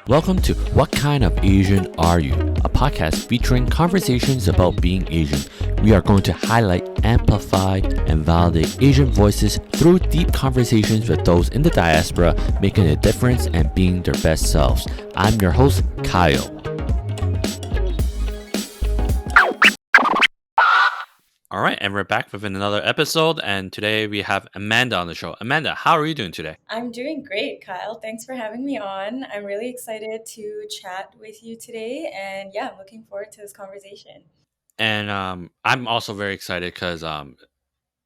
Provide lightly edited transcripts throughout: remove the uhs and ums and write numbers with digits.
Welcome to What Kind of Asian Are You? A podcast featuring conversations about being Asian. We are going to highlight, amplify, and validate Asian voices through deep conversations with those in the diaspora making a difference and being their best selves. I'm your host, Kyle. All right, and we're back with another episode, and today we have Amanda on the show. Amanda, how are you doing today? I'm doing great, Kyle. Thanks for having me on. I'm really excited to chat with you today. And yeah, I'm looking forward to this conversation. And I'm also very excited because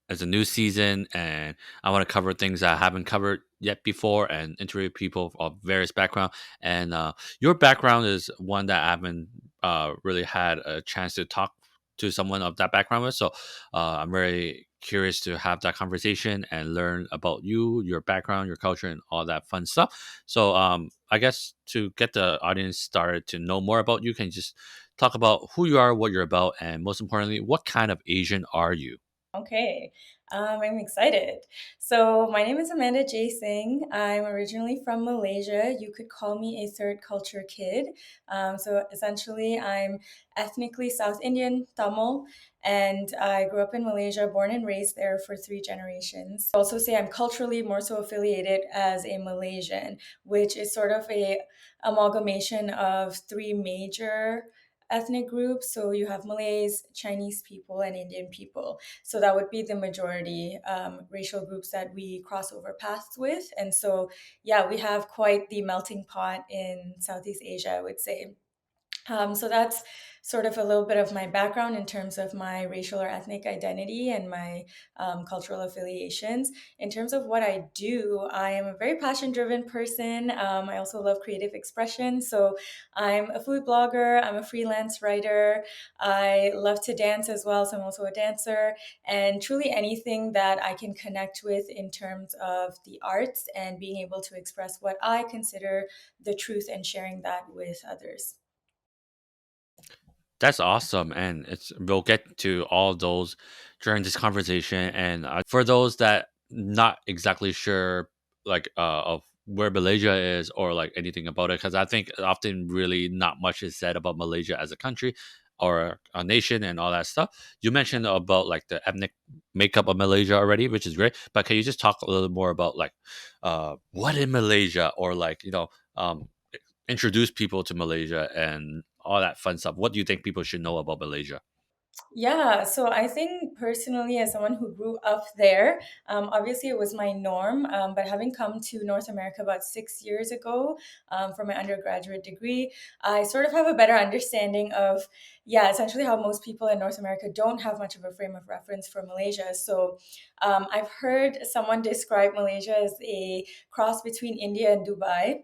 it's a new season, and I want to cover things that I haven't covered yet before, and interview people of various background. And your background is one that I haven't really had a chance to talk to someone of that background with. So I'm very curious to have that conversation and learn about you, your background, your culture, and all that fun stuff. So I guess to get the audience started to know more about you, can you just talk about who you are, what you're about, and most importantly, what kind of Asian are you? Okay, I'm excited. So, my name is Amanda Jeysing. I'm originally from Malaysia. You could call me a third culture kid. So, essentially, I'm ethnically South Indian, Tamil, and I grew up in Malaysia, born and raised there for 3 generations. I also say I'm culturally more so affiliated as a Malaysian, which is sort of a amalgamation of three major ethnic groups. So you have Malays, Chinese people, and Indian people. So that would be the majority racial groups that we cross over paths with. And so, yeah, we have quite the melting pot in Southeast Asia, I would say. So that's sort of a little bit of my background in terms of my racial or ethnic identity and my cultural affiliations. In terms of what I do, I am a very passion driven person. I also love creative expression. So I'm a food blogger, I'm a freelance writer. I love to dance as well. So I'm also a dancer. And truly anything that I can connect with in terms of the arts and being able to express what I consider the truth and sharing that with others. That's awesome, and it's we'll get to all those during this conversation. And for those that not exactly sure, like of where Malaysia is or like anything about it, because I think often really not much is said about Malaysia as a country or a nation and all that stuff. You mentioned about like the ethnic makeup of Malaysia already, which is great. But can you just talk a little more about like what in Malaysia, or like introduce people to Malaysia and all that fun stuff. What do you think people should know about Malaysia? Yeah, so I think personally, as someone who grew up there, obviously it was my norm. But having come to North America about 6 years ago for my undergraduate degree, I sort of have a better understanding of, yeah, essentially how most people in North America don't have much of a frame of reference for Malaysia. So I've heard someone describe Malaysia as a cross between India and Dubai,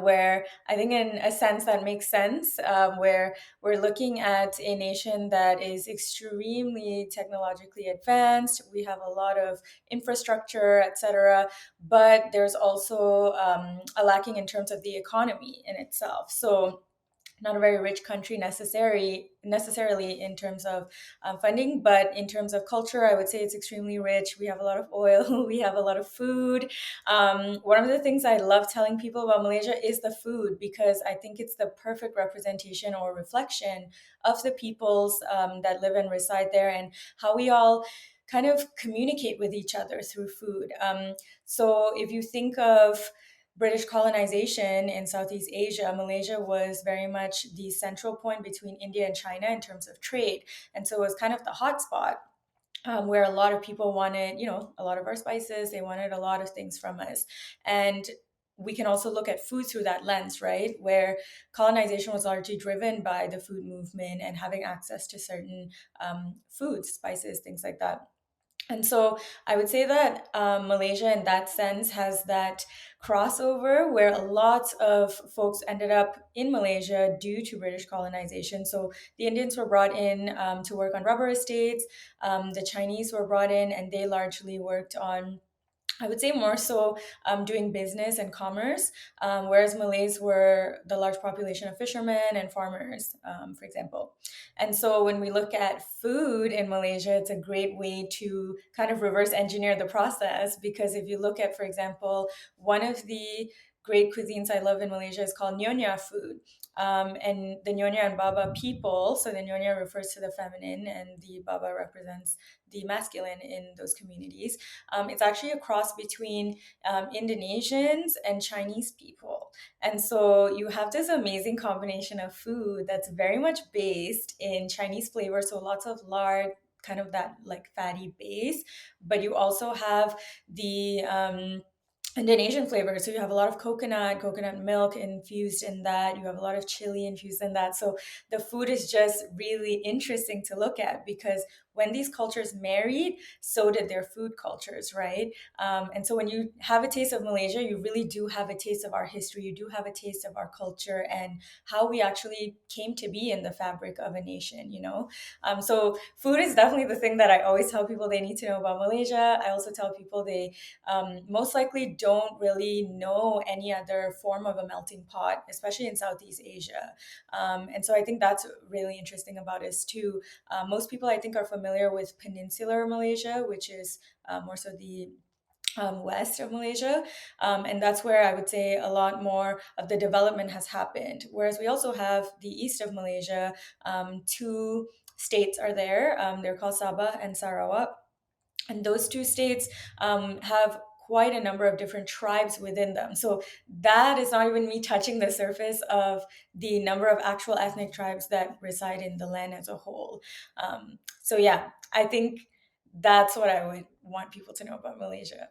where I think, in a sense, that makes sense, where we're looking at a nation that is extremely technologically advanced. We have a lot of infrastructure, etc., but there's also a lacking in terms of the economy in itself. So not a very rich country necessarily in terms of funding, but in terms of culture, I would say it's extremely rich. We have a lot of oil, we have a lot of food. One of the things I love telling people about Malaysia is the food, because I think it's the perfect representation or reflection of the peoples that live and reside there, and how we all kind of communicate with each other through food. So if you think of British colonization in Southeast Asia, Malaysia was very much the central point between India and China in terms of trade. And so it was kind of the hotspot, where a lot of people wanted, a lot of our spices, they wanted a lot of things from us. And we can also look at food through that lens, right? Where colonization was largely driven by the food movement and having access to certain foods, spices, things like that. And so I would say that Malaysia, in that sense, has that crossover where a lot of folks ended up in Malaysia due to British colonization. So the Indians were brought in to work on rubber estates. The Chinese were brought in, and they largely worked on, I would say, more so doing business and commerce, whereas Malays were the large population of fishermen and farmers, for example. And so when we look at food in Malaysia, it's a great way to kind of reverse engineer the process, because if you look at, for example, one of the great cuisines I love in Malaysia is called Nyonya food. And the Nyonya and Baba people, so the Nyonya refers to the feminine and the Baba represents the masculine in those communities. It's actually a cross between Indonesians and Chinese people. And so you have this amazing combination of food that's very much based in Chinese flavor. So lots of lard, kind of that like fatty base, but you also have the Indonesian flavor. So you have a lot of coconut milk infused in that. You have a lot of chili infused in that. So the food is just really interesting to look at because when these cultures married, so did their food cultures, right? And so when you have a taste of Malaysia, you really do have a taste of our history. You do have a taste of our culture and how we actually came to be in the fabric of a nation, you know? So food is definitely the thing that I always tell people they need to know about Malaysia. I also tell people they most likely don't really know any other form of a melting pot, especially in Southeast Asia. And so I think that's really interesting about us too. Most people I think are familiar with peninsular Malaysia, which is more so the west of Malaysia. And that's where I would say a lot more of the development has happened. Whereas we also have the east of Malaysia, two states are there. They're called Sabah and Sarawak. And those two states have quite a number of different tribes within them. So that is not even me touching the surface of the number of actual ethnic tribes that reside in the land as a whole. So yeah, I think that's what I would want people to know about Malaysia.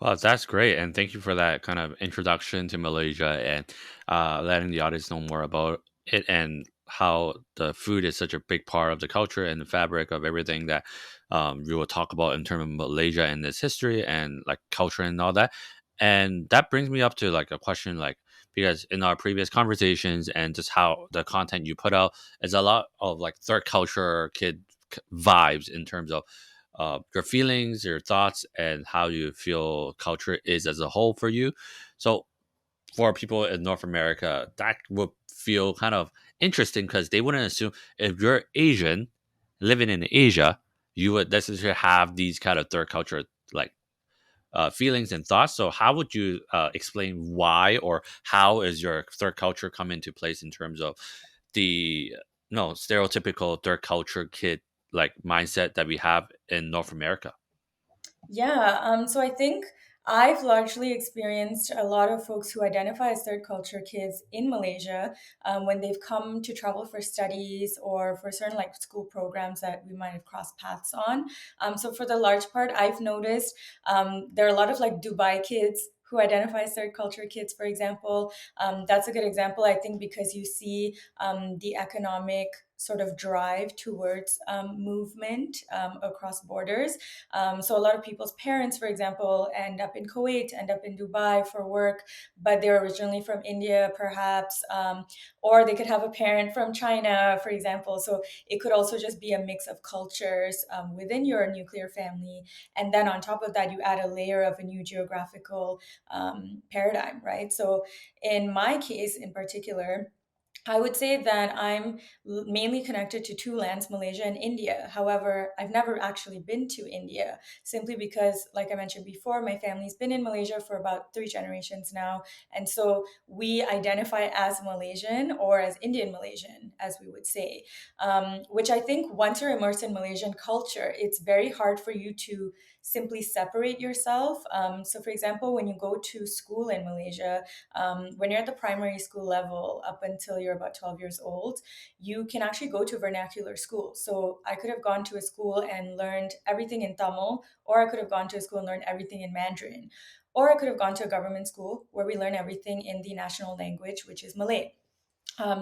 Well, that's great, and thank you for that kind of introduction to Malaysia and letting the audience know more about it and how the food is such a big part of the culture and the fabric of everything that we will talk about in terms of Malaysia and its history and like culture and all that. And that brings me up to like a question, like because in our previous conversations and just how the content you put out is a lot of like third culture vibes in terms of your feelings, your thoughts, and how you feel culture is as a whole for you. So, for people in North America, that would feel kind of interesting because they wouldn't assume if you're Asian living in Asia, you would necessarily have these kind of third culture like feelings and thoughts. So, how would you explain why or how is your third culture come into place in terms of the no stereotypical third culture kid like mindset that we have in North America? Yeah, so I think I've largely experienced a lot of folks who identify as third culture kids in Malaysia when they've come to travel for studies or for certain like school programs that we might have crossed paths on. So for the large part, I've noticed there are a lot of like Dubai kids who identify as third culture kids, for example. That's a good example, I think, because you see the economic sort of drive towards movement across borders. So a lot of people's parents, for example, end up in Kuwait, end up in Dubai for work, but they're originally from India, perhaps, or they could have a parent from China, for example. So it could also just be a mix of cultures within your nuclear family. And then on top of that, you add a layer of a new geographical paradigm, right? So in my case in particular, I would say that I'm mainly connected to two lands, Malaysia and India. However, I've never actually been to India simply because, like I mentioned before, my family's been in Malaysia for about three generations now. And so we identify as Malaysian or as Indian Malaysian, as we would say, which I think once you're immersed in Malaysian culture, it's very hard for you to simply separate yourself. So, for example, when you go to school in Malaysia, when you're at the primary school level up until you're about 12 years old, you can actually go to vernacular school. So I could have gone to a school and learned everything in Tamil, or I could have gone to a school and learned everything in Mandarin, or I could have gone to a government school where we learn everything in the national language, which is Malay.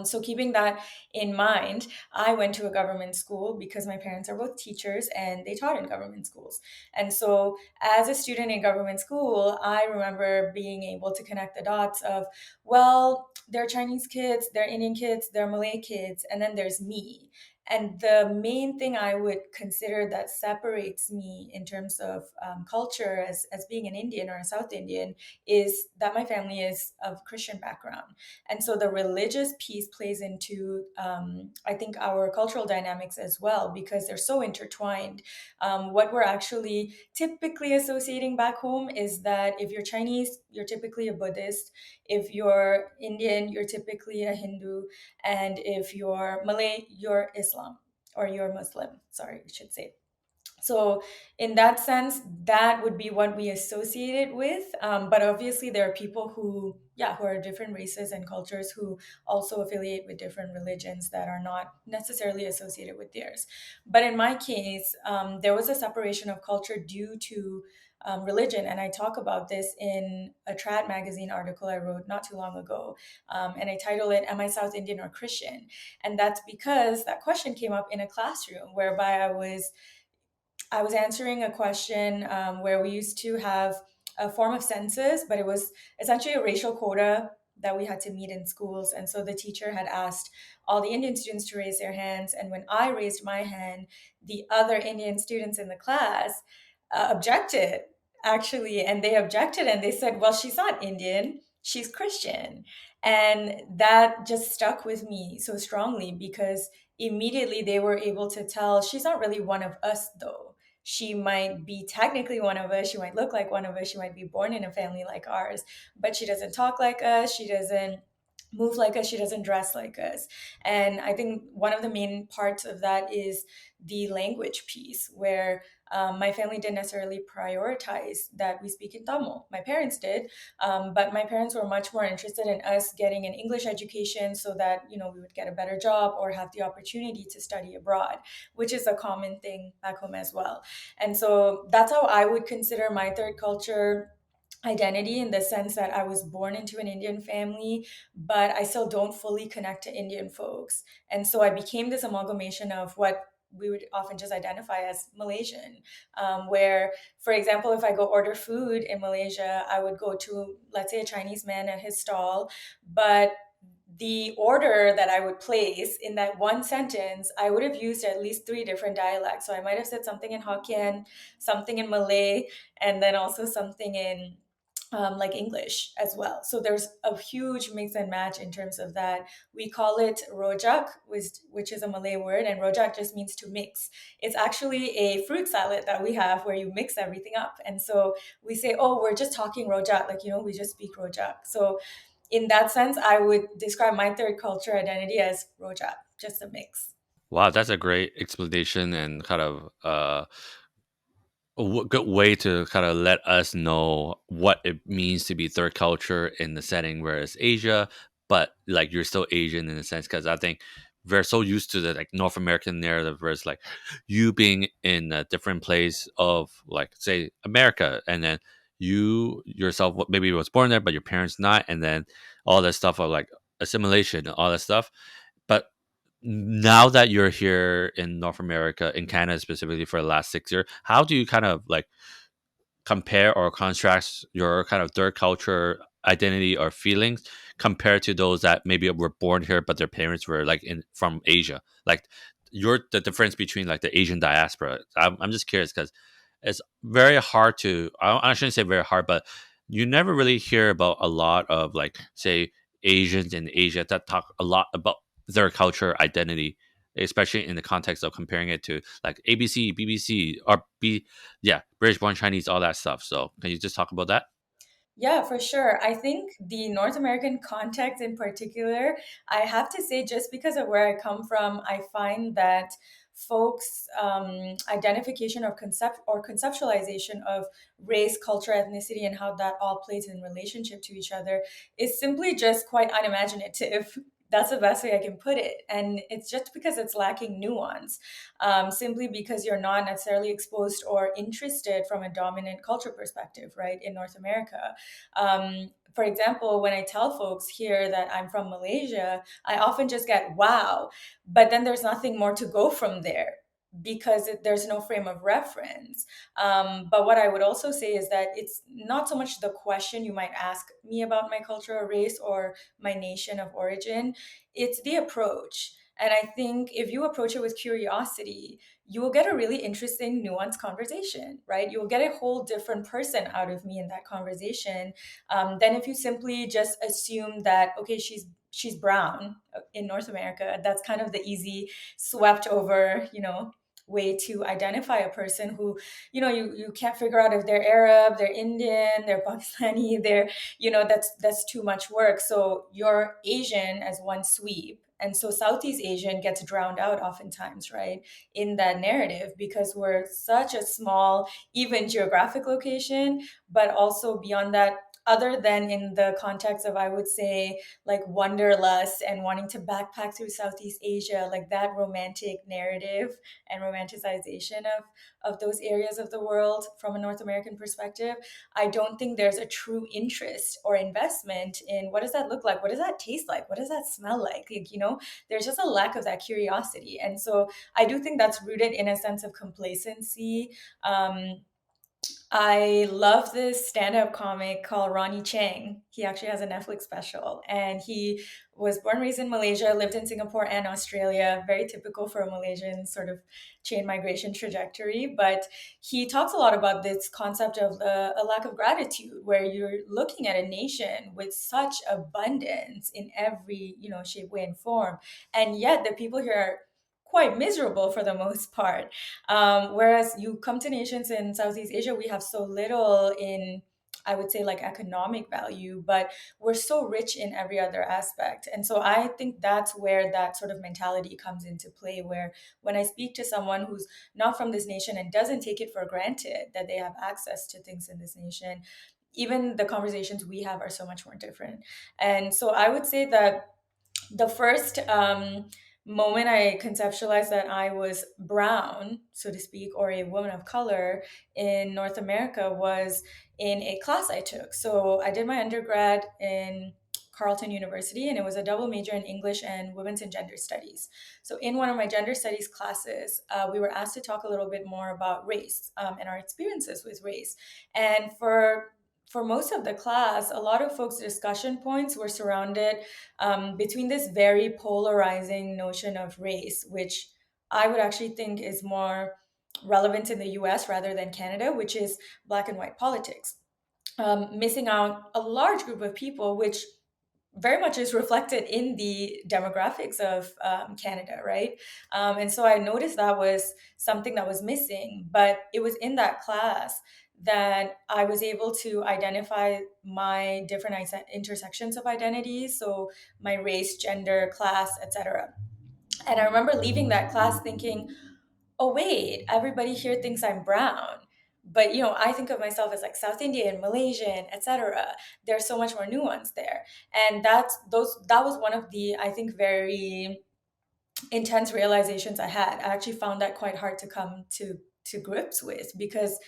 So keeping that in mind, I went to a government school because my parents are both teachers and they taught in government schools. And so as a student in government school, I remember being able to connect the dots of, well, there are Chinese kids, there are Indian kids, there are Malay kids, and then there's me. And the main thing I would consider that separates me in terms of culture as being an Indian or a South Indian is that my family is of Christian background. And so the religious piece plays into, I think, our cultural dynamics as well, because they're so intertwined. What we're actually typically associating back home is that if you're Chinese, you're typically a Buddhist. If you're Indian, you're typically a Hindu. And if you're Malay, you're Islam or you're Muslim, sorry, I should say. So in that sense, that would be what we associate it with. But obviously, there are people who, yeah, who are different races and cultures who also affiliate with different religions that are not necessarily associated with theirs. But in my case, there was a separation of culture due to religion, and I talk about this in a trad magazine article I wrote not too long ago, and I title it "Am I South Indian or Christian?" And that's because that question came up in a classroom whereby I was answering a question where we used to have a form of census, but it was essentially a racial quota that we had to meet in schools. And so the teacher had asked all the Indian students to raise their hands. And when I raised my hand, the other Indian students in the class objected, actually. And they objected and they said, well, she's not Indian, she's Christian. And that just stuck with me so strongly because immediately they were able to tell she's not really one of us, though. She might be technically one of us. She might look like one of us. She might be born in a family like ours, but she doesn't talk like us. She doesn't move like us. She doesn't dress like us. And I think one of the main parts of that is the language piece, where my family didn't necessarily prioritize that we speak in Tamil. My parents did, but my parents were much more interested in us getting an English education so that we would get a better job or have the opportunity to study abroad, which is a common thing back home as well. And so that's how I would consider my third culture identity, in the sense that I was born into an Indian family, but I still don't fully connect to Indian folks. And so I became this amalgamation of what we would often just identify as Malaysian, where, for example, if I go order food in Malaysia, I would go to, let's say, a Chinese man at his stall, but the order that I would place in that one sentence, I would have used at least three different dialects. So I might have said something in Hokkien, something in Malay, and then also something in like English as well. So there's a huge mix and match in terms of that. We call it rojak, which is a Malay word, and rojak just means to mix. It's actually a fruit salad that we have where you mix everything up. And so we say, oh, we're just talking rojak, like, we just speak rojak. So in that sense, I would describe my third culture identity as rojak, just a mix. Wow, that's a great explanation and kind of good way to kind of let us know what it means to be third culture in the setting where it's Asia, but like you're still Asian in a sense. Because I think we're so used to the like North American narrative, where it's like you being in a different place of like say America, and then you yourself maybe was born there, but your parents not, and then all that stuff of like assimilation, all that stuff. But now that you're here in North America, in Canada specifically for the last 6 years, how do you kind of like compare or contrast your kind of third culture identity or feelings compared to those that maybe were born here but their parents were like in from Asia? Like the difference between like the Asian diaspora. I'm just curious because it's very hard to I shouldn't say very hard, but you never really hear about a lot of like say Asians in Asia that talk a lot about their culture identity, especially in the context of comparing it to like ABC, BBC, or yeah, British born Chinese, all that stuff. So can you just talk about that? Yeah, for sure. I think the North American context in particular, I have to say, just because of where I come from, I find that folks' identification or conceptualization of race, culture, ethnicity, and how that all plays in relationship to each other is simply just quite unimaginative. That's the best way I can put it. And it's just because it's lacking nuance, simply because you're not necessarily exposed or interested from a dominant culture perspective, right, in North America. For example, when I tell folks here that I'm from Malaysia, I often just get wow, but then there's nothing more to go from there because there's no frame of reference. But what I would also say is that it's not so much the question you might ask me about my culture or race or my nation of origin, it's the approach. And I think if you approach it with curiosity, you will get a really interesting, nuanced conversation, right? You will get a whole different person out of me in that conversation than if you simply just assume that, okay, she's brown in North America. That's kind of the easy, swept over, way to identify a person who, you can't figure out if they're Arab, they're Indian, they're Pakistani, that's too much work. So you're Asian as one sweep. And so Southeast Asian gets drowned out oftentimes, right, in that narrative because we're such a small, even geographic location, but also beyond that, other than in the context of, I would say, like wanderlust and wanting to backpack through Southeast Asia, like that romantic narrative and romanticization of those areas of the world from a North American perspective, I don't think there's a true interest or investment in what does that look like? What does that taste like? What does that smell like? There's just a lack of that curiosity. And so I do think that's rooted in a sense of complacency. I love this stand-up comic called Ronnie Chang. He actually has a Netflix special, and he was born and raised in Malaysia, lived in Singapore and Australia. Very typical for a Malaysian sort of chain migration trajectory. But he talks a lot about this concept of a lack of gratitude, where you're looking at a nation with such abundance in every shape, way, and form, and yet the people here are quite miserable for the most part. Whereas you come to nations in Southeast Asia, we have so little in, I would say, like economic value, but we're so rich in every other aspect. And so I think that's where that sort of mentality comes into play, where when I speak to someone who's not from this nation and doesn't take it for granted that they have access to things in this nation, even the conversations we have are so much more different. And so I would say that the first moment I conceptualized that I was brown, so to speak, or a woman of color in North America was in a class I took. So I did my undergrad in Carleton University, and it was a double major in English and women's and gender studies. So, in one of my gender studies classes, we were asked to talk a little bit more about race and our experiences with race. And for most of the class, a lot of folks' discussion points were surrounded between this very polarizing notion of race, which I would actually think is more relevant in the US rather than Canada, which is black and white politics. Missing out a large group of people, which very much is reflected in the demographics of Canada, right? And so I noticed that was something that was missing, but it was in that class that I was able to identify my different intersections of identities, so my race, gender, class, etc. And I remember leaving that class thinking, oh wait, everybody here thinks I'm brown. But I think of myself as like South Indian, Malaysian, etc. There's so much more nuance there. And that was one of the, I think, very intense realizations I had. I actually found that quite hard to come to grips with because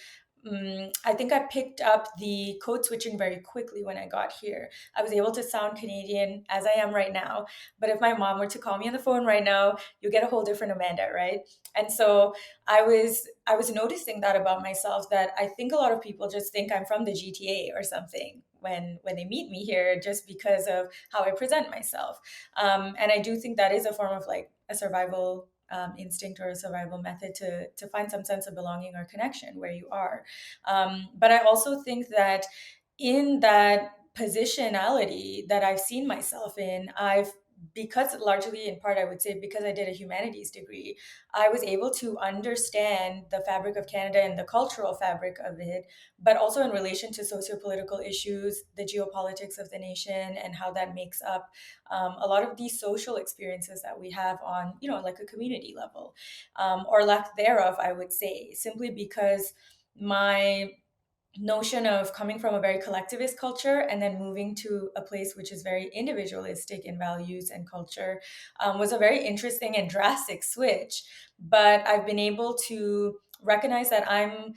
I think I picked up the code switching very quickly when I got here. I was able to sound Canadian as I am right now. But if my mom were to call me on the phone right now, you get a whole different Amanda, right? And so I was noticing that about myself, that I think a lot of people just think I'm from the GTA or something when they meet me here, just because of how I present myself. And I do think that is a form of like a survival instinct or a survival method to find some sense of belonging or connection where you are. But I also think that in that positionality that I've seen myself in, because largely in part, I would say, because I did a humanities degree, I was able to understand the fabric of Canada and the cultural fabric of it, but also in relation to sociopolitical issues, the geopolitics of the nation, and how that makes up a lot of these social experiences that we have on, like a community level, or lack thereof, I would say, simply because my notion of coming from a very collectivist culture and then moving to a place which is very individualistic in values and culture was a very interesting and drastic switch. But I've been able to recognize that I'm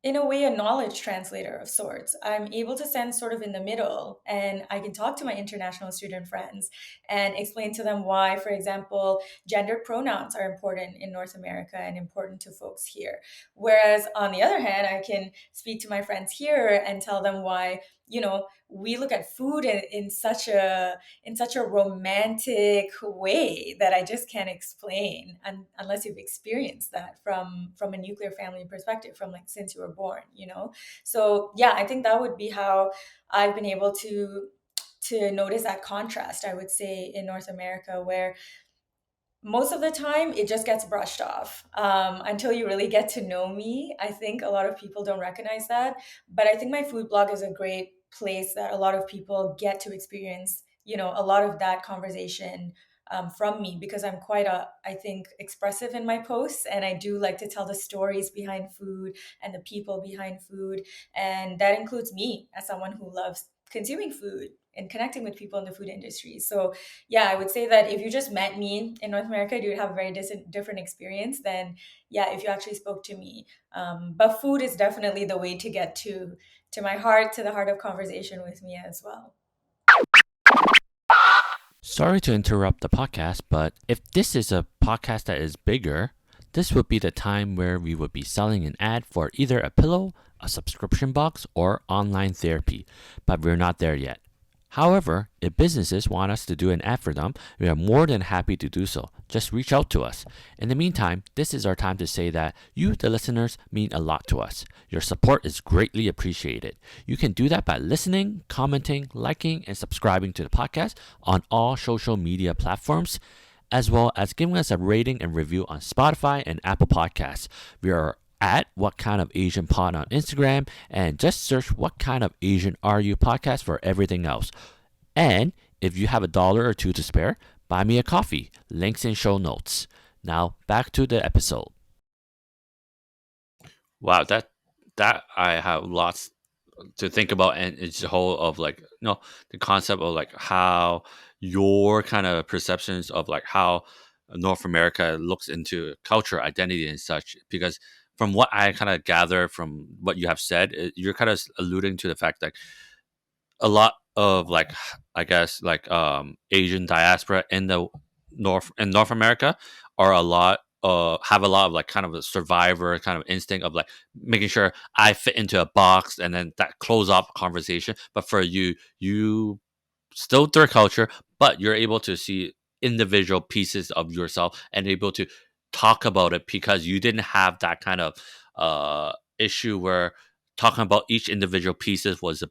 in a way a knowledge translator of sorts. I'm able to stand sort of in the middle, and I can talk to my international student friends and explain to them why, for example, gendered pronouns are important in North America and important to folks here. Whereas on the other hand, I can speak to my friends here and tell them why we look at food in such a romantic way that I just can't explain, unless you've experienced that from a nuclear family perspective, from like since you were born. So yeah, I think that would be how I've been able to notice that contrast, I would say, in North America, where most of the time it just gets brushed off until you really get to know me. I think a lot of people don't recognize that, but I think my food blog is a great place that a lot of people get to experience, a lot of that conversation from me, because I'm quite I think, expressive in my posts, and I do like to tell the stories behind food and the people behind food, and that includes me as someone who loves consuming food and connecting with people in the food industry. So yeah, I would say that if you just met me in North America, you'd have a very different experience than, yeah, if you actually spoke to me. But food is definitely the way to get to my heart, to the heart of conversation with me as well. Sorry to interrupt the podcast, but if this is a podcast that is bigger, this would be the time where we would be selling an ad for either a pillow, a subscription box, or online therapy, but we're not there yet. However, if businesses want us to do an ad for them, we are more than happy to do so. Just reach out to us. In the meantime, this is our time to say that you, the listeners, mean a lot to us. Your support is greatly appreciated. You can do that by listening, commenting, liking, and subscribing to the podcast on all social media platforms, as well as giving us a rating and review on Spotify and Apple Podcasts. We are at What Kind of Asian Pod on Instagram, and just search What Kind of Asian Are You podcast for everything else. And if you have $1 or two to spare, buy me a coffee. Links in show notes. Now back to the episode. Wow, that I have lots to think about, and it's the whole of like the concept of like how your kind of perceptions of like how North America looks into culture, identity, and such. Because from what I kind of gather from what you have said, you're kind of alluding to the fact that a lot of like, I guess, like Asian diaspora in the North America are a lot have a lot of like kind of a survivor kind of instinct of like making sure I fit into a box, and then that close up conversation. But for you, you still third culture, but you're able to see individual pieces of yourself and able to talk about it, because you didn't have that kind of issue where talking about each individual pieces was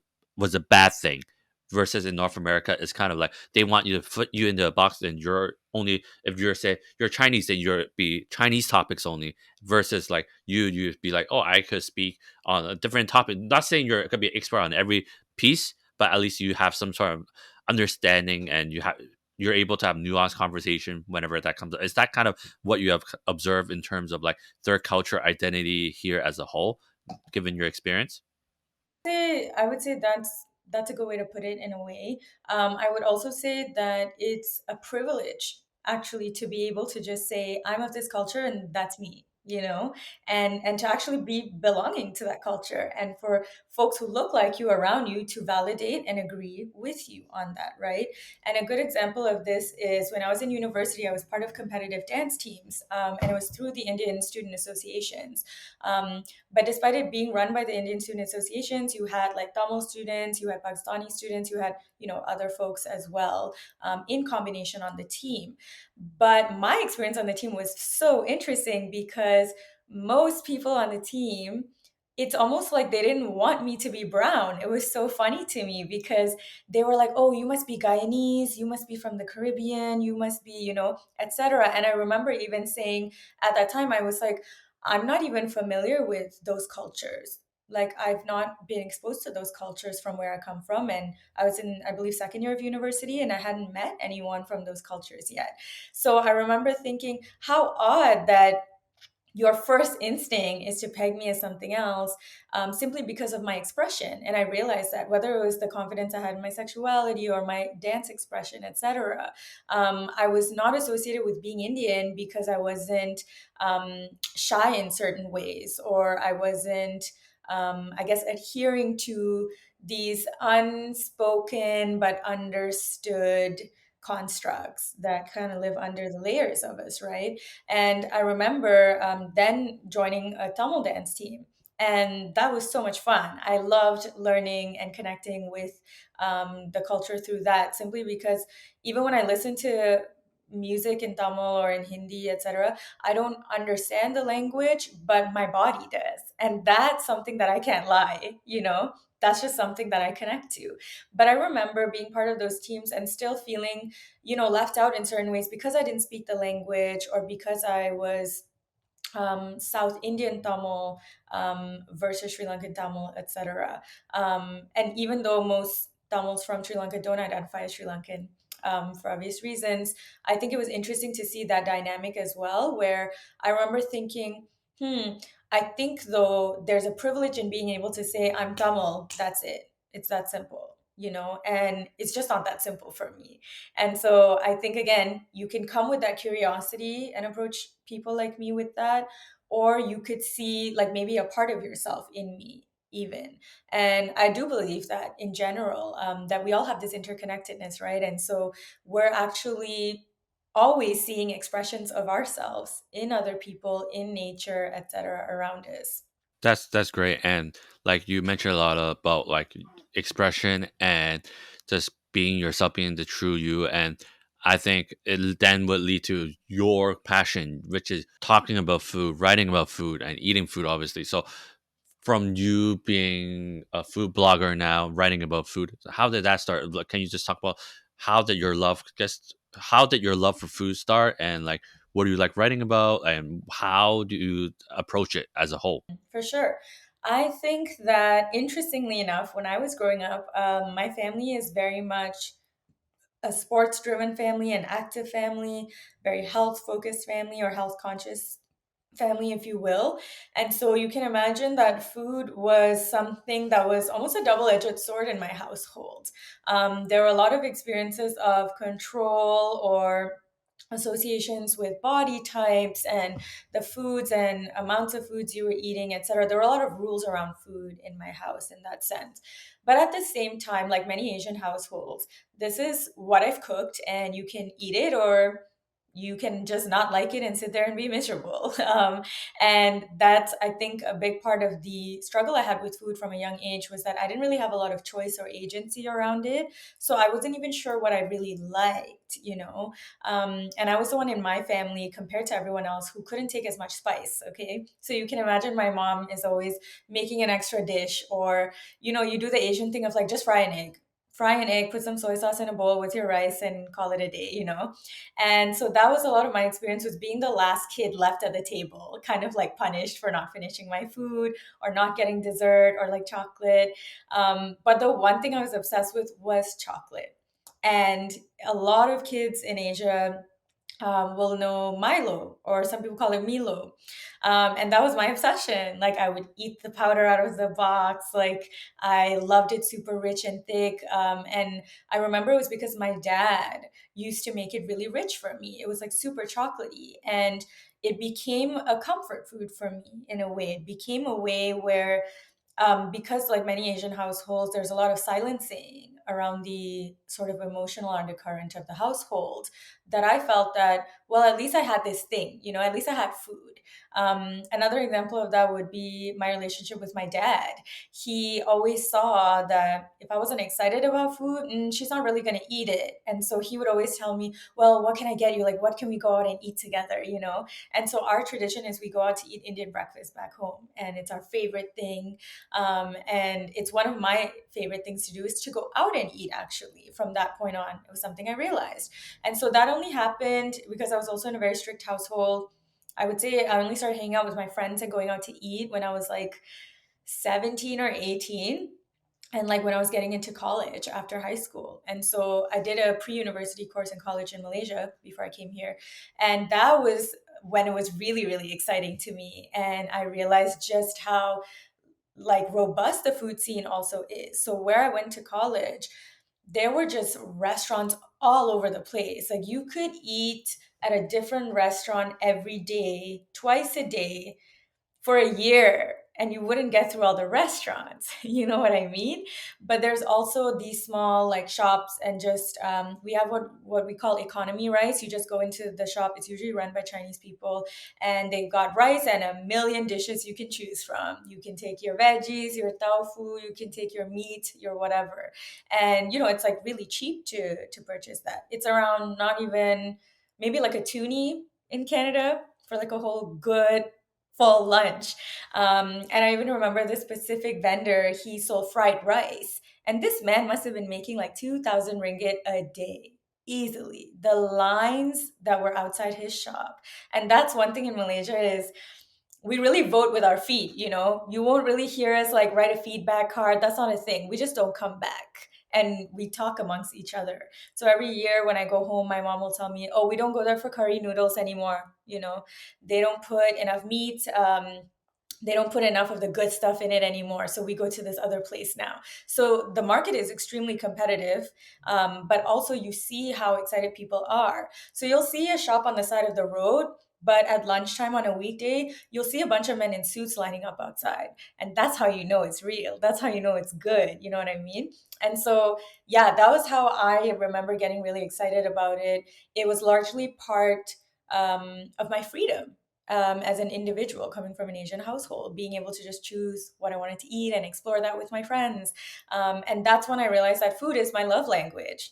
a bad thing. Versus in North America, it's kind of like they want you to put you into a box, and you're only, if you're say you're Chinese, then you're be Chinese topics only. Versus like you be like, oh, I could speak on a different topic. Not saying you're gonna be an expert on every piece, but at least you have some sort of understanding, and you're able to have nuanced conversation whenever that comes up. Is that kind of what you have observed in terms of like third culture identity here as a whole, given your experience? I would say that's a good way to put it in a way. I would also say that it's a privilege actually to be able to just say I'm of this culture and that's me, and to actually be belonging to that culture, and for folks who look like you around you to validate and agree with you on that, right? And a good example of this is when I was in university, I was part of competitive dance teams, and it was through the Indian Student Associations. But despite it being run by the Indian Student Associations, you had like Tamil students, you had Pakistani students, you had, other folks as well, in combination on the team. But my experience on the team was so interesting because most people on the team, it's almost like they didn't want me to be brown. It was so funny to me because they were like, "Oh, you must be Guyanese, you must be from the Caribbean, you must be, etc." And I remember even saying at that time, I was like, I'm not even familiar with those cultures. Like, I've not been exposed to those cultures from where I come from. And I was in, I believe, second year of university, and I hadn't met anyone from those cultures yet. So I remember thinking, how odd that your first instinct is to peg me as something else, simply because of my expression. And I realized that whether it was the confidence I had in my sexuality or my dance expression, etc., I was not associated with being Indian because I wasn't shy in certain ways, or I wasn't, I guess, adhering to these unspoken but understood constructs that kind of live under the layers of us, right? And I remember then joining a Tamil dance team. And that was so much fun. I loved learning and connecting with the culture through that, simply because even when I listen to music in Tamil or in Hindi, etc., I don't understand the language, but my body does. And that's something that I can't lie, That's just something that I connect to. But I remember being part of those teams and still feeling, left out in certain ways because I didn't speak the language, or because I was South Indian Tamil versus Sri Lankan Tamil, etc. And even though most Tamils from Sri Lanka don't identify as Sri Lankan, for obvious reasons, I think it was interesting to see that dynamic as well, where I remember thinking, I think though there's a privilege in being able to say, I'm Tamil, that's it. It's that simple, and it's just not that simple for me. And so I think, again, you can come with that curiosity and approach people like me with that, or you could see like maybe a part of yourself in me, even. And I do believe that in general, that we all have this interconnectedness, right? And so we're actually always seeing expressions of ourselves in other people, in nature, etc., around us. That's great. And like you mentioned a lot about like expression and just being yourself, being the true you. And I think it then would lead to your passion, which is talking about food, writing about food, and eating food, obviously. So from you being a food blogger now, writing about food, how did that start? Like, can you just talk about how did your love for food start, and like what do you like writing about, and how do you approach it as a whole? For sure. I think that, interestingly enough, when I was growing up, my family is very much a sports driven family, an active family, very health focused family, or health conscious family, if you will. And so you can imagine that food was something that was almost a double edged sword in my household. There were a lot of experiences of control, or associations with body types and the foods and amounts of foods you were eating, etc. There were a lot of rules around food in my house in that sense. But at the same time, like many Asian households, this is what I've cooked, and you can eat it, or you can just not like it and sit there and be miserable. And that's, I think, a big part of the struggle I had with food from a young age, was that I didn't really have a lot of choice or agency around it. So I wasn't even sure what I really liked. And I was the one in my family, compared to everyone else, who couldn't take as much spice. Okay. So you can imagine my mom is always making an extra dish, or, you do the Asian thing of like, just fry an egg. Fry an egg, put some soy sauce in a bowl with your rice, and call it a day. And so that was a lot of my experience, was being the last kid left at the table, kind of like punished for not finishing my food, or not getting dessert, or like chocolate. But the one thing I was obsessed with was chocolate. And a lot of kids in Asia will know Milo, or some people call it Milo. And that was my obsession. Like, I would eat the powder out of the box. Like, I loved it super rich and thick. And I remember it was because my dad used to make it really rich for me. It was like super chocolatey. And it became a comfort food for me in a way. It became a way where, because like many Asian households, there's a lot of silencing around the sort of emotional undercurrent of the household, that I felt that, well, at least I had this thing, at least I had food. Another example of that would be my relationship with my dad. He always saw that if I wasn't excited about food, she's not really going to eat it. And so he would always tell me, well, what can I get you? Like, what can we go out and eat together? And so our tradition is we go out to eat Indian breakfast back home, and it's our favorite thing. And it's one of my favorite things to do, is to go out and eat, actually. From that point on, it was something I realized. And so that only happened because I was also in a very strict household. I would say I only started hanging out with my friends and going out to eat when I was like 17 or 18, and like when I was getting into college after high school. And so I did a pre-university course in college in Malaysia before I came here. And that was when it was really, really exciting to me. And I realized just how like robust the food scene also is. So where I went to college, there were just restaurants all over the place. Like, you could eat at a different restaurant every day, twice a day, for a year and you wouldn't get through all the restaurants. You know what I mean? But there's also these small like shops, and just we have what we call economy rice. You just go into the shop. It's usually run by Chinese people, and they've got rice and a million dishes you can choose from. You can take your veggies, your tofu, you can take your meat, your whatever. And it's like really cheap to purchase that. It's around not even maybe like a toonie in Canada for like a whole good full lunch. And I even remember this specific vendor, he sold fried rice. And this man must have been making like 2,000 ringgit a day. Easily. The lines that were outside his shop. And that's one thing in Malaysia is we really vote with our feet. You won't really hear us like write a feedback card. That's not a thing. We just don't come back, and we talk amongst each other. So every year when I go home, my mom will tell me, oh, we don't go there for curry noodles anymore. They don't put enough meat. They don't put enough of the good stuff in it anymore. So we go to this other place now. So the market is extremely competitive, but also you see how excited people are. So you'll see a shop on the side of the road, but at lunchtime on a weekday, you'll see a bunch of men in suits lining up outside. And that's how you know it's real. That's how you know it's good. You know what I mean? And so, yeah, that was how I remember getting really excited about it. It was largely part of my freedom as an individual coming from an Asian household, being able to just choose what I wanted to eat and explore that with my friends. And that's when I realized that food is my love language,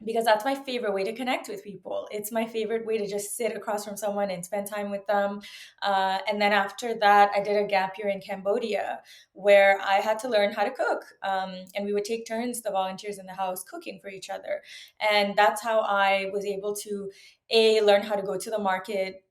because that's my favorite way to connect with people. It's my favorite way to just sit across from someone and spend time with them. And then after that, I did a gap year in Cambodia where I had to learn how to cook. And we would take turns, the volunteers in the house, cooking for each other. And that's how I was able to, learn how to go to the market.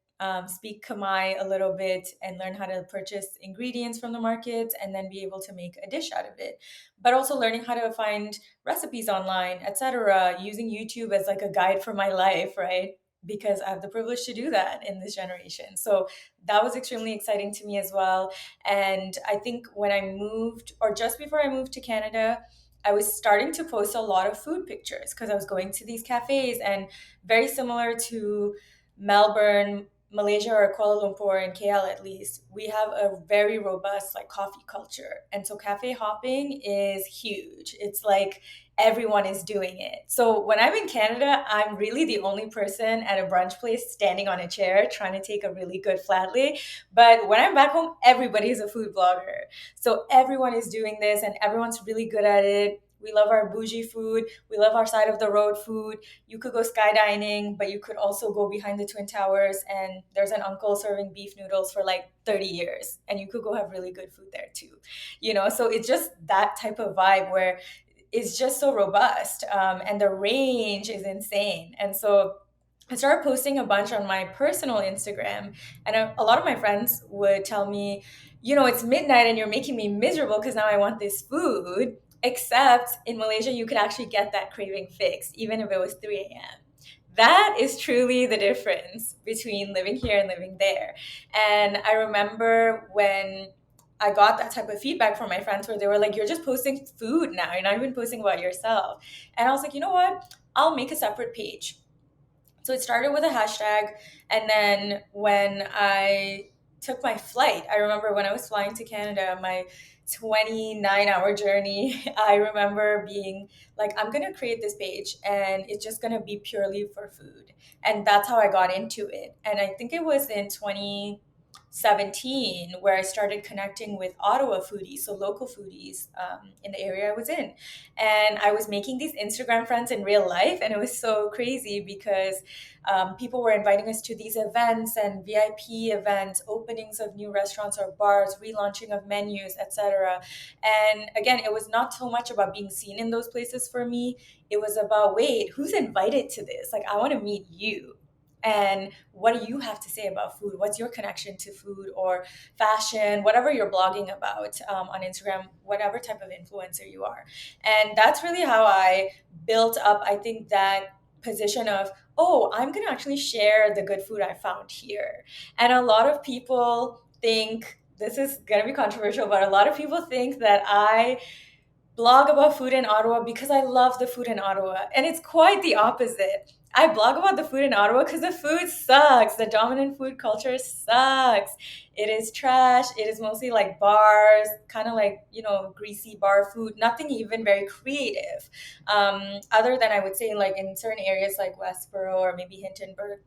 Speak Khmer a little bit and learn how to purchase ingredients from the market and then be able to make a dish out of it. But also learning how to find recipes online, etc., using YouTube as like a guide for my life, right? Because I have the privilege to do that in this generation. So that was extremely exciting to me as well. And I think when I moved, or just before I moved to Canada, I was starting to post a lot of food pictures because I was going to these cafes, and very similar to Melbourne, Malaysia, or Kuala Lumpur and KL at least, we have a very robust like coffee culture. And so cafe hopping is huge. It's like everyone is doing it. So when I'm in Canada, I'm really the only person at a brunch place standing on a chair trying to take a really good flat lay. But when I'm back home, everybody is a food blogger. So everyone is doing this and everyone's really good at it. We love our bougie food. We love our side of the road food. You could go skydining, but you could also go behind the Twin Towers and there's an uncle serving beef noodles for like 30 years. And you could go have really good food there too. So it's just that type of vibe where it's just so robust, and the range is insane. And so I started posting a bunch on my personal Instagram, and a lot of my friends would tell me, it's midnight and you're making me miserable because now I want this food. Except in Malaysia, you could actually get that craving fixed, even if it was 3 a.m. That is truly the difference between living here and living there. And I remember when I got that type of feedback from my friends where they were like, you're just posting food now. You're not even posting about yourself. And I was like, you know what? I'll make a separate page. So it started with a hashtag. And then when I took my flight, I remember when I was flying to Canada, my 29-hour journey, I remember being like, I'm going to create this page and it's just going to be purely for food. And that's how I got into it. And I think it was in 2017 where I started connecting with Ottawa foodies, so local foodies in the area I was in. And I was making these Instagram friends in real life. And it was so crazy because people were inviting us to these events and VIP events, openings of new restaurants or bars, relaunching of menus, etc. And again, it was not so much about being seen in those places for me. It was about, wait, who's invited to this? Like, I want to meet you. And what do you have to say about food? What's your connection to food or fashion, whatever you're blogging about on Instagram, whatever type of influencer you are? And that's really how I built up, I think, that position of, oh, I'm going to actually share the good food I found here. And a lot of people think, this is going to be controversial, but a lot of people think that I blog about food in Ottawa because I love the food in Ottawa. And it's quite the opposite. I blog about the food in Ottawa because the food sucks. The dominant food culture sucks. It is trash. It is mostly like bars, kind of like, greasy bar food, nothing even very creative. Other than I would say like in certain areas like Westboro or maybe Hintonburg,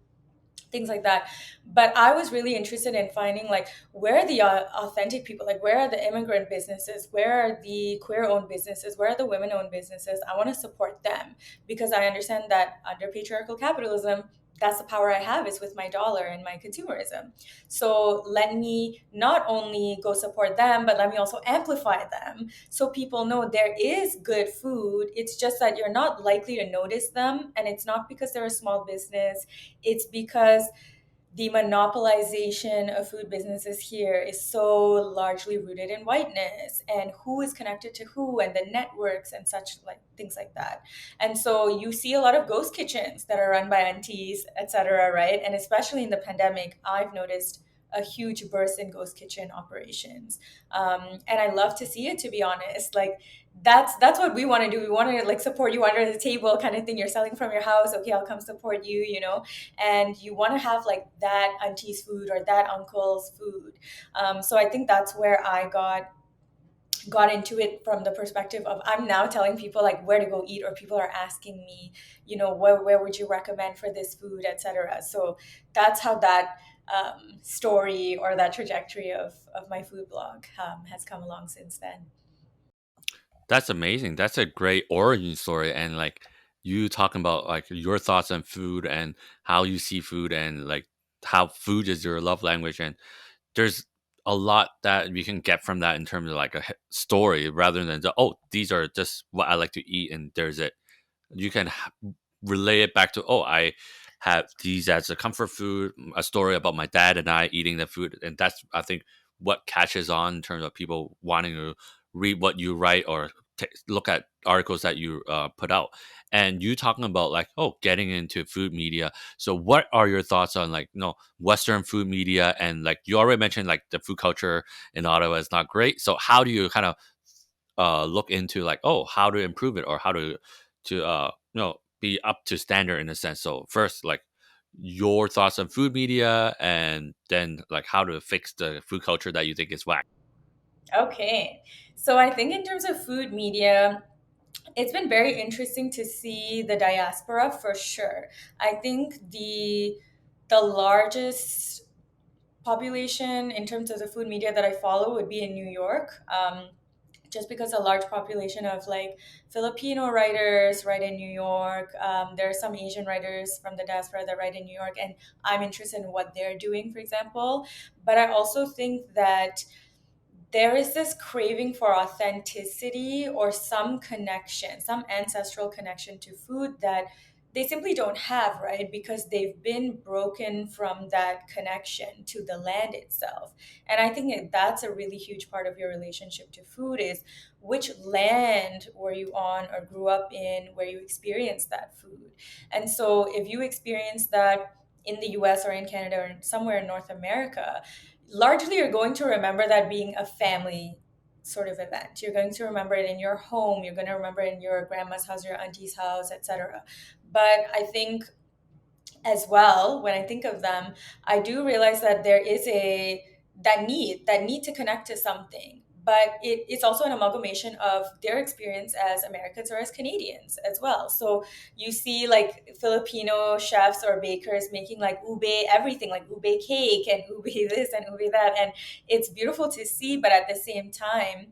things like that. But I was really interested in finding like where are the authentic people, like where are the immigrant businesses, where are the queer owned businesses, where are the women owned businesses. I want to support them because I understand that under patriarchal capitalism, that's the power I have is with my dollar and my consumerism. So let me not only go support them, but let me also amplify them so people know there is good food. It's just that you're not likely to notice them. And it's not because they're a small business, it's because the monopolization of food businesses here is so largely rooted in whiteness and who is connected to who and the networks and such like things like that. And so you see a lot of ghost kitchens that are run by aunties, etc., right? And especially in the pandemic, I've noticed a huge burst in ghost kitchen operations. And I love to see it, to be honest. Like that's what we want to do. We want to like support you under the table kind of thing. You're selling from your house, okay, I'll come support you, and you want to have like that auntie's food or that uncle's food. So I think that's where I got into it from the perspective of I'm now telling people like where to go eat, or people are asking me, where would you recommend for this food, etc. So that's how that story or that trajectory of my food blog has come along since then. That's amazing. That's a great origin story, and like you talking about like your thoughts on food and how you see food and like how food is your love language, and there's a lot that we can get from that in terms of like a story rather than oh, these are just what I like to eat and there's it. You can relay it back to oh, I have these as a comfort food, a story about my dad and I eating the food, and that's I think what catches on in terms of people wanting to read what you write or look at articles that you put out. And you talking about like oh, getting into food media. So what are your thoughts on like Western food media, and like you already mentioned like the food culture in Ottawa is not great. So how do you kind of look into like oh, how to improve it or how to be up to standard in a sense. So first like your thoughts on food media, and then like how to fix the food culture that you think is whack. Okay. So I think in terms of food media, it's been very interesting to see the diaspora for sure. I think the largest population in terms of the food media that I follow would be in New York. Just because a large population of like Filipino writers write in New York. There are some Asian writers from the diaspora that write in New York, and I'm interested in what they're doing, for example. But I also think that there is this craving for authenticity or some connection, some ancestral connection to food that they simply don't have, right? Because they've been broken from that connection to the land itself. And I think that's a really huge part of your relationship to food is which land were you on or grew up in where you experienced that food. And so if you experience that in the US or in Canada or somewhere in North America, largely you're going to remember that being a family sort of event. You're going to remember it in your home, you're going to remember it in your grandma's house, your auntie's house, etc. But I think as well, when I think of them, I do realize that there is a that need to connect to something. But it's also an amalgamation of their experience as Americans or as Canadians as well. So you see like Filipino chefs or bakers making like ube everything, like ube cake and ube this and ube that, and it's beautiful to see. But at the same time,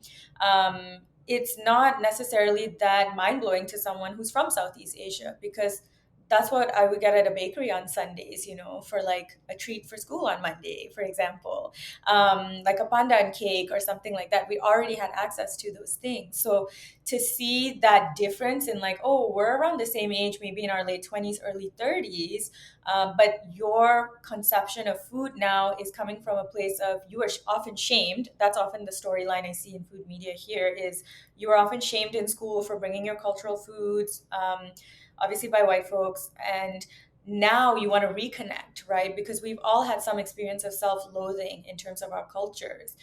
it's not necessarily that mind blowing to someone who's from Southeast Asia because that's what I would get at a bakery on Sundays, for like a treat for school on Monday, for example, like a pandan cake or something like that. We already had access to those things. So to see that difference in like, oh, we're around the same age, maybe in our late 20s, early 30s, but your conception of food now is coming from a place of you are often shamed. That's often the storyline I see in food media here is you are often shamed in school for bringing your cultural foods. Obviously by white folks, and now you want to reconnect, right? Because we've all had some experience of self-loathing in terms of our cultures.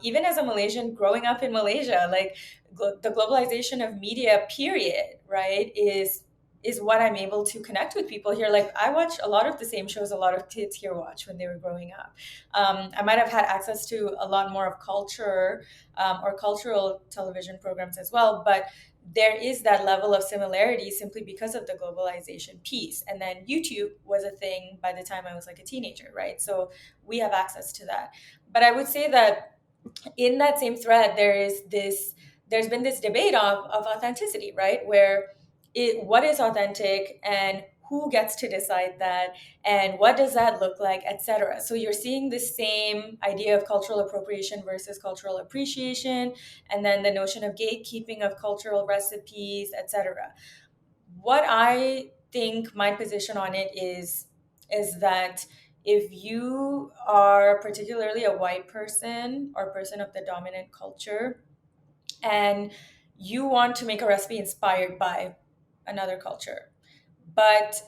Even as a Malaysian growing up in Malaysia, like the globalization of media period, right, is is what I'm able to connect with people here. Like I watch a lot of the same shows a lot of kids here watch when they were growing up. I might have had access to a lot more of culture, or cultural television programs as well, but there is that level of similarity simply because of the globalization piece. And then YouTube was a thing by the time I was like a teenager, right? So we have access to that. But I would say that in that same thread, there's been this debate of authenticity, right? Where what is authentic and who gets to decide that and what does that look like, etc. So you're seeing the same idea of cultural appropriation versus cultural appreciation, and then the notion of gatekeeping of cultural recipes, etc. What I think my position on it is that if you are particularly a white person or person of the dominant culture and you want to make a recipe inspired by another culture, but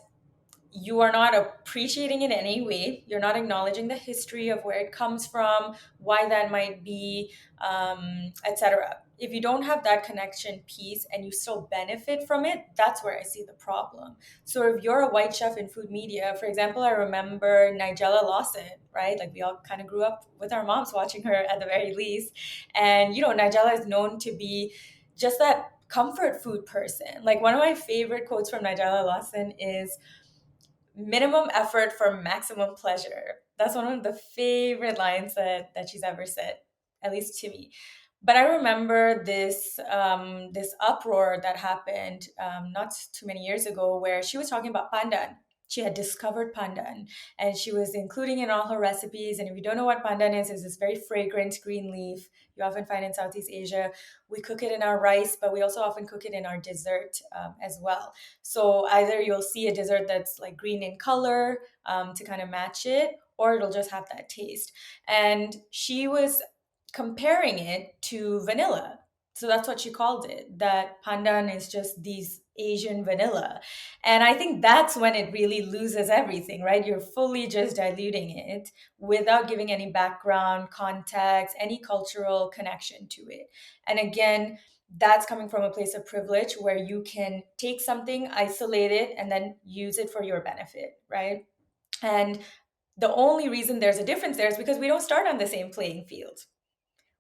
you are not appreciating it in any way. You're not acknowledging the history of where it comes from, why that might be, etc. If you don't have that connection piece and you still benefit from it, that's where I see the problem. So if you're a white chef in food media, for example, I remember Nigella Lawson, right? Like we all kind of grew up with our moms watching her at the very least. And, Nigella is known to be just that comfort food person. Like one of my favorite quotes from Nigella Lawson is, minimum effort for maximum pleasure. That's one of the favorite lines that she's ever said, at least to me. But I remember this uproar that happened not too many years ago, where she was talking about pandan. She had discovered pandan and she was including it in all her recipes. And if you don't know what pandan is this very fragrant green leaf you often find in Southeast Asia. We cook it in our rice, but we also often cook it in our dessert as well. So either you'll see a dessert that's like green in color to kind of match it, or it'll just have that taste. And she was comparing it to vanilla. So that's what she called it, that pandan is just these Asian vanilla. And I think that's when it really loses everything, right? You're fully just diluting it without giving any background, context, any cultural connection to it. And again, that's coming from a place of privilege where you can take something, isolate it, and then use it for your benefit, right? And the only reason there's a difference there is because we don't start on the same playing field.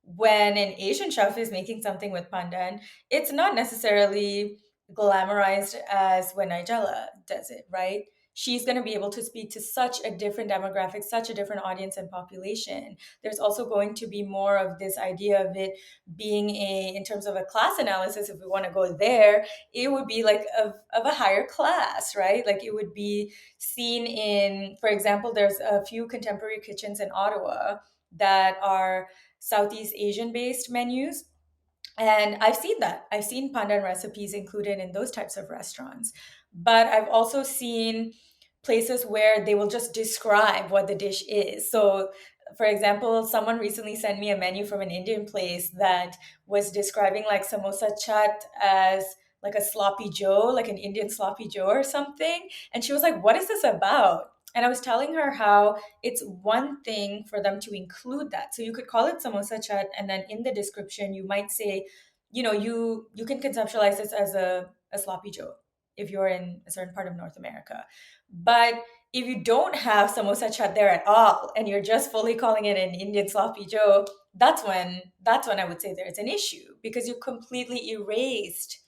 When an Asian chef is making something with pandan, it's not necessarily glamorized as when Nigella does it, right? She's going to be able to speak to such a different demographic, such a different audience and population. There's also going to be more of this idea of it being in terms of a class analysis, if we want to go there, it would be like of a higher class, right? Like it would be seen in, for example, there's a few contemporary kitchens in Ottawa that are Southeast Asian based menus. And I've seen that. I've seen pandan recipes included in those types of restaurants. But I've also seen places where they will just describe what the dish is. So, for example, someone recently sent me a menu from an Indian place that was describing like samosa chaat as like a sloppy Joe, like an Indian sloppy Joe or something. And she was like, "What is this about?" And I was telling her how it's one thing for them to include that. So you could call it samosa chaat, and then in the description you might say, you can conceptualize this as a sloppy Joe if you're in a certain part of North America. But if you don't have samosa chaat there at all and you're just fully calling it an Indian sloppy Joe, that's when I would say there's an issue, because you completely erased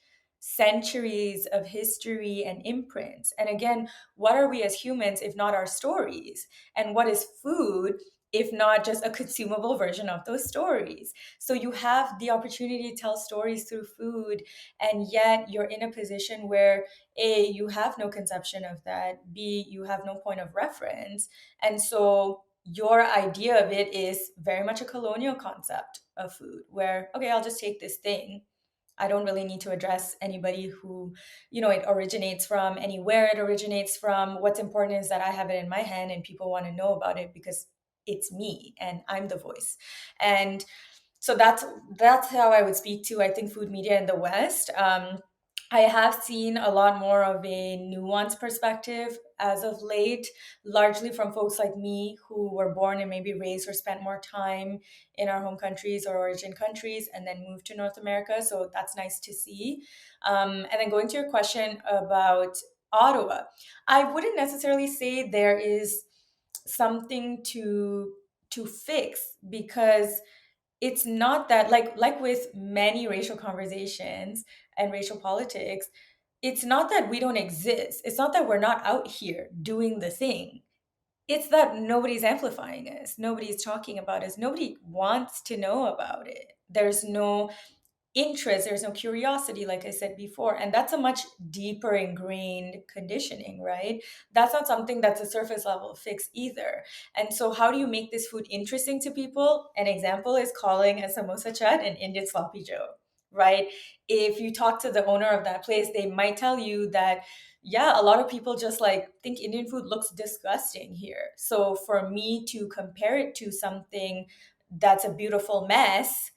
centuries of history and imprints. And again, what are we as humans if not our stories? And what is food if not just a consumable version of those stories? So you have the opportunity to tell stories through food, and yet you're in a position where A, you have no conception of that, B, you have no point of reference. And so your idea of it is very much a colonial concept of food, where, okay, I'll just take this thing. I don't really need to address anybody who, it originates from, anywhere it originates from. What's important is that I have it in my hand and people want to know about it because it's me and I'm the voice. And so that's how I would speak to, I think, food media in the West. I have seen a lot more of a nuanced perspective as of late, largely from folks like me who were born and maybe raised or spent more time in our home countries or origin countries and then moved to North America. So that's nice to see. And then going to your question about Ottawa, I wouldn't necessarily say there is something to fix, because it's not that, like with many racial conversations and racial politics, it's not that we don't exist, it's not that we're not out here doing the thing, it's that nobody's amplifying us, nobody's talking about us, nobody wants to know about it. There's no interest, there's no curiosity, like I said before. And that's a much deeper ingrained conditioning, right? That's not something that's a surface level fix either. And so, how do you make this food interesting to people? An example is calling a samosa chaat an Indian sloppy Joe, right? If you talk to the owner of that place, they might tell you that, yeah, a lot of people just like think Indian food looks disgusting here. So, for me to compare it to something that's a beautiful mess,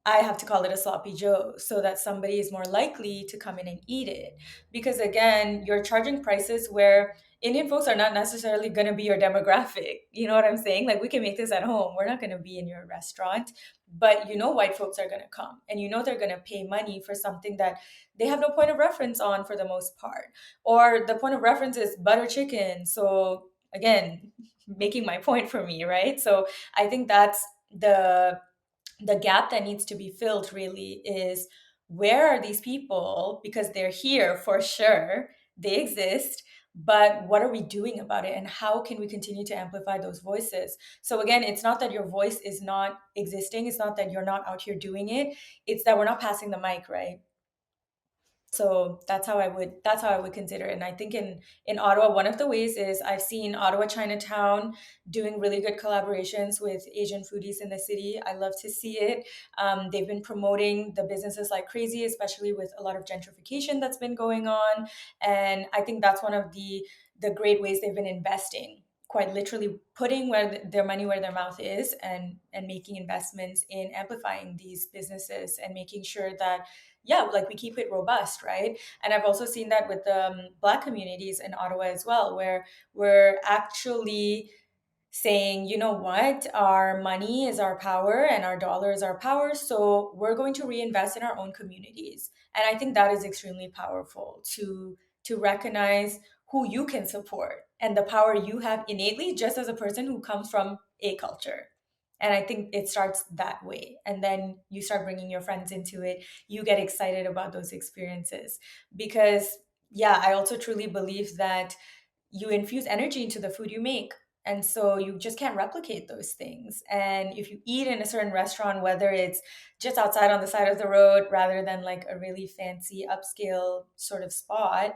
I have to call it a sloppy Joe so that somebody is more likely to come in and eat it. Because again, you're charging prices where Indian folks are not necessarily going to be your demographic. You know what I'm saying? Like, we can make this at home. We're not going to be in your restaurant, but you know, white folks are going to come and you know they're going to pay money for something that they have no point of reference on for the most part. Or the point of reference is butter chicken. So again, making my point for me, right? So I think that's the gap that needs to be filled really is, where are these people? Because they're here for sure, they exist, but what are we doing about it and how can we continue to amplify those voices? So again, it's not that your voice is not existing, it's not that you're not out here doing it, it's that we're not passing the mic, right? So that's how I would consider it. And I think in Ottawa, one of the ways is I've seen Ottawa Chinatown doing really good collaborations with Asian foodies in the city. I love to see it. They've been promoting the businesses like crazy, especially with a lot of gentrification that's been going on. And I think that's one of the great ways they've been investing, quite literally putting their money where their mouth is, and making investments in amplifying these businesses and making sure that, yeah, like, we keep it robust, right? And I've also seen that with the Black communities in Ottawa as well, where we're actually saying, you know what, our money is our power and our dollar is our power. So we're going to reinvest in our own communities. And I think that is extremely powerful to recognize who you can support and the power you have innately just as a person who comes from a culture. And I think it starts that way. And then you start bringing your friends into it. You get excited about those experiences because, yeah, I also truly believe that you infuse energy into the food you make. And so you just can't replicate those things. And if you eat in a certain restaurant, whether it's just outside on the side of the road rather than like a really fancy upscale sort of spot,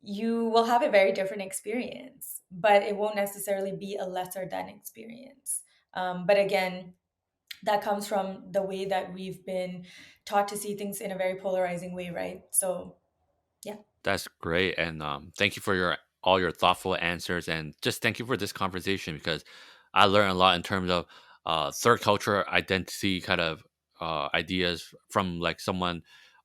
you will have a very different experience, but it won't necessarily be a lesser than experience. But again, that comes from the way that we've been taught to see things in a very polarizing way, right? So, yeah. That's great, and thank you for your all your thoughtful answers, and just thank you for this conversation because I learned a lot in terms of third culture identity kind of ideas from like someone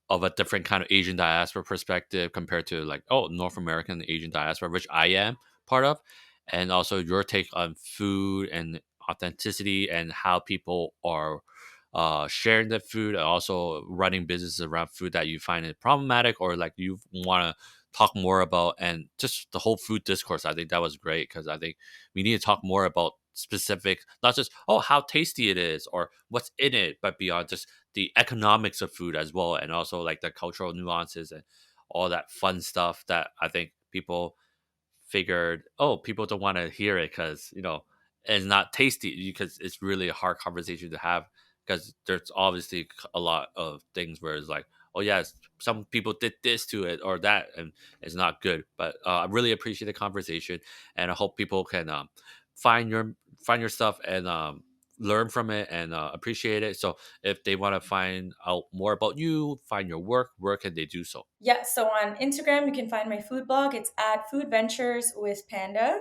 of a different kind of Asian diaspora perspective compared to like North American Asian diaspora, which I am part of, and also your take on food and authenticity and how people are sharing the food and also running businesses around food that you find it problematic or like you want to talk more about, and just the whole food discourse. I think that was great because I think we need to talk more about specific, not just how tasty it is or what's in it, but beyond just the economics of food as well, and also like the cultural nuances and all that fun stuff that I think people figured, people don't want to hear it because it's not tasty, because it's really a hard conversation to have because there's obviously a lot of things where it's like, oh yes, some people did this to it or that, and it's not good. But I really appreciate the conversation, and I hope people can find your stuff and learn from it and appreciate it. So if they want to find out more about you, find your work, where can they do so? Yeah, so on Instagram, you can find my food blog. It's at Food Ventures with Panda.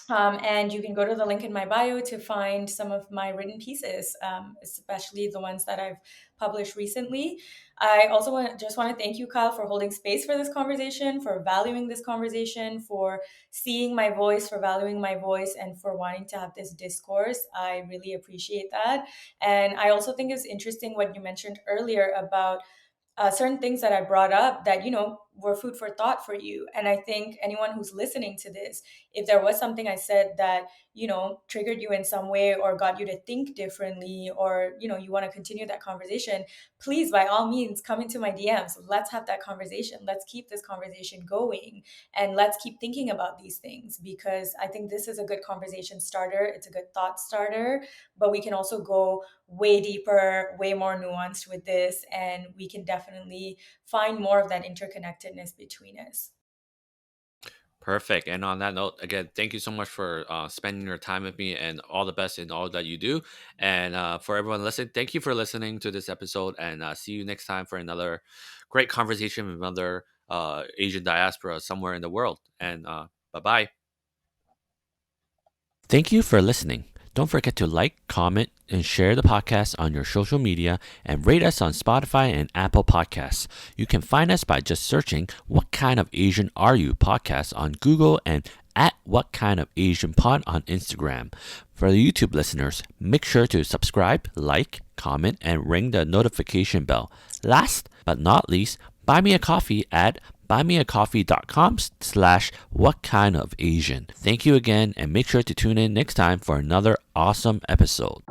And you can go to the link in my bio to find some of my written pieces, especially the ones that I've published recently. I also just want to thank you, Kyle, for holding space for this conversation, for valuing this conversation, for seeing my voice, for valuing my voice, and for wanting to have this discourse. I really appreciate that. And I also think it's interesting what you mentioned earlier about certain things that I brought up that, were food for thought for you. And I think anyone who's listening to this, if there was something I said that, triggered you in some way or got you to think differently, or, you want to continue that conversation, please, by all means, come into my DMs. Let's have that conversation. Let's keep this conversation going, and let's keep thinking about these things, because I think this is a good conversation starter. It's a good thought starter, but we can also go way deeper, way more nuanced with this, and we can definitely find more of that interconnectedness between us. Perfect. And on that note, again, thank you so much for spending your time with me, and all the best in all that you do. And for everyone listening, thank you for listening to this episode. And see you next time for another great conversation with another Asian diaspora somewhere in the world. And bye bye. Thank you for listening. Don't forget to like, comment, and share the podcast on your social media, and rate us on Spotify and Apple Podcasts. You can find us by just searching What Kind of Asian Are You podcast on Google, and at What Kind of Asian Pod on Instagram. For the YouTube listeners, make sure to subscribe, like, comment, and ring the notification bell. Last but not least, buy me a coffee at buymeacoffee.com/whatkindofasian. Thank you again, and make sure to tune in next time for another awesome episode.